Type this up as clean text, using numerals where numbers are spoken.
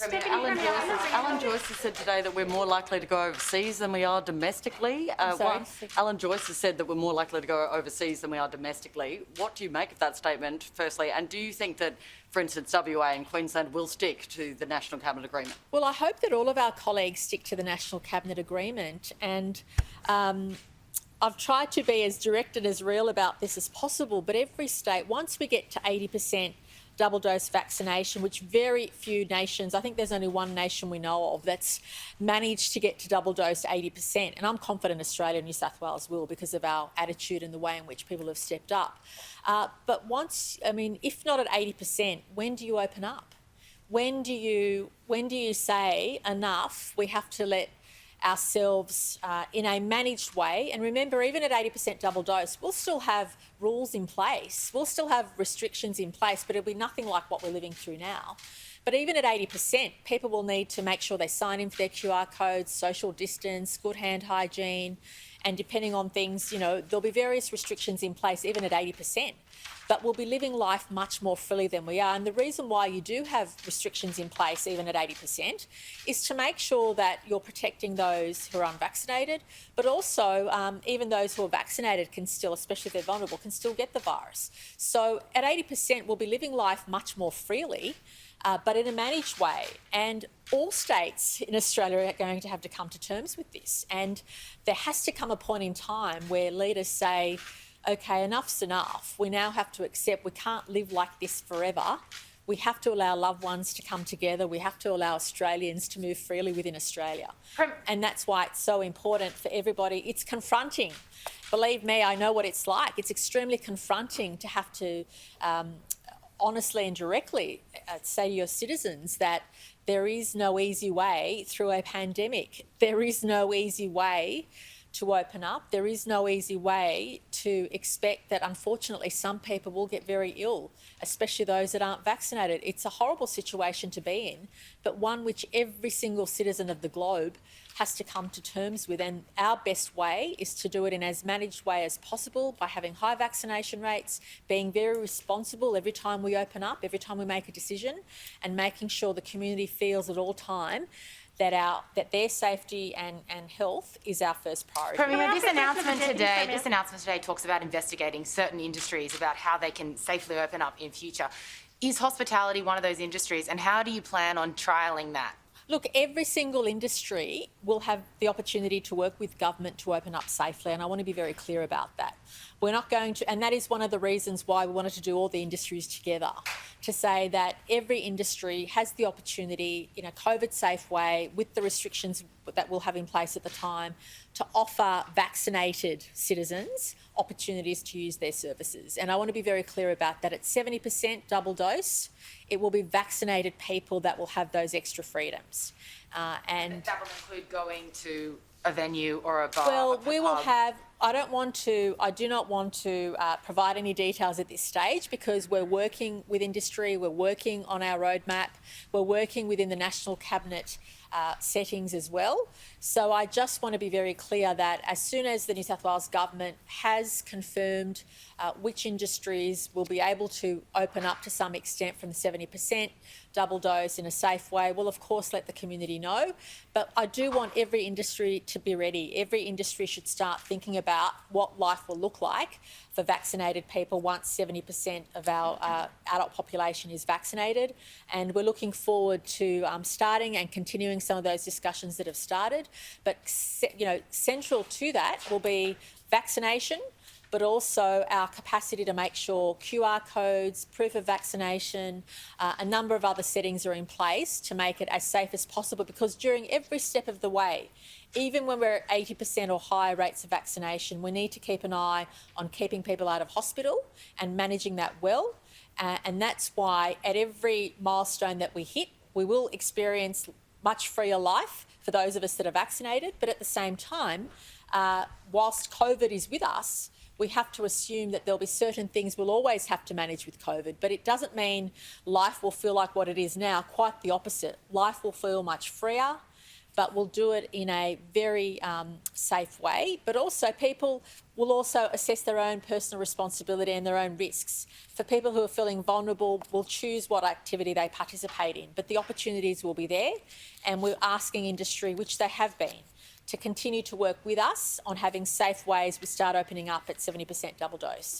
Alan Joyce has said today that we're more likely to go overseas than we are domestically. Alan Joyce has said that we're more likely to go overseas than we are domestically. What do you make of that statement, firstly? And do you think that, for instance, WA and Queensland will stick to the National Cabinet Agreement? Well, I hope that all of our colleagues stick to the National Cabinet Agreement, and I've tried to be as direct and as real about this as possible, but every state, once we get to 80% double dose vaccination, which very few nations, I think there's only one nation we know of that's managed to get to double dose 80%. And I'm confident Australia and New South Wales will, because of our attitude and the way in which people have stepped up. But once, if not at 80%, when do you open up? When do you say enough? We have to let ourselves in a managed way. And remember, even at 80% double dose, we'll still have rules in place. We'll still have restrictions in place, but it'll be nothing like what we're living through now. But even at 80%, people will need to make sure they sign in for their QR codes, social distance, good hand hygiene, and depending on things, there'll be various restrictions in place even at 80%. But we'll be living life much more freely than we are. And the reason why you do have restrictions in place even at 80% is to make sure that you're protecting those who are unvaccinated, but also even those who are vaccinated can still, especially if they're vulnerable, can still get the virus. So at 80%, we'll be living life much more freely, but in a managed way. And all states in Australia are going to have to come to terms with this. And there has to come a point in time where leaders say, OK, enough's enough. We now have to accept we can't live like this forever. We have to allow loved ones to come together. We have to allow Australians to move freely within Australia. And that's why it's so important for everybody. It's confronting. Believe me, I know what it's like. It's extremely confronting to have to honestly and directly say to your citizens that there is no easy way through a pandemic. There is no easy way to open up. There is no easy way to expect that, unfortunately, some people will get very ill, especially those that aren't vaccinated. It's a horrible situation to be in, but one which every single citizen of the globe has to come to terms with. And our best way is to do it in as managed way as possible by having high vaccination rates, being very responsible every time we open up, every time we make a decision, and making sure the community feels at all time that their safety and health is our first priority. Premier, this announcement today talks about investigating certain industries about how they can safely open up in future. Is hospitality one of those industries, and how do you plan on trialling that? Look, every single industry will have the opportunity to work with government to open up safely, and I want to be very clear about that. We're not going to, and that is one of the reasons why we wanted to do all the industries together, to say that every industry has the opportunity in a COVID-safe way, with the restrictions that we'll have in place at the time, to offer vaccinated citizens opportunities to use their services. And I want to be very clear about that. At 70% double dose, it will be vaccinated people that will have those extra freedoms. And that will include going to a venue or a bar? Well, we will have, I do not want to provide any details at this stage, because we're working with industry, we're working on our roadmap, we're working within the National Cabinet settings as well. So I just want to be very clear that as soon as the New South Wales Government has confirmed which industries will be able to open up to some extent from the 70% double dose in a safe way, we'll of course let the community know. But I do want every industry to be ready. Every industry should start thinking about what life will look like for vaccinated people once 70% of our adult population is vaccinated. And we're looking forward to starting and continuing some of those discussions that have started. But central to that will be vaccination, but also our capacity to make sure QR codes, proof of vaccination, a number of other settings are in place to make it as safe as possible, because during every step of the way, even when we're at 80% or higher rates of vaccination, we need to keep an eye on keeping people out of hospital and managing that well. And that's why at every milestone that we hit, we will experience much freer life for those of us that are vaccinated. But at the same time, whilst COVID is with us, we have to assume that there'll be certain things we'll always have to manage with COVID. But it doesn't mean life will feel like what it is now. Quite the opposite. Life will feel much freer, but we'll do it in a very safe way. But also people will also assess their own personal responsibility and their own risks. For people who are feeling vulnerable, will choose what activity they participate in, but the opportunities will be there, and we're asking industry, which they have been, to continue to work with us on having safe ways we start opening up at 70% double dose.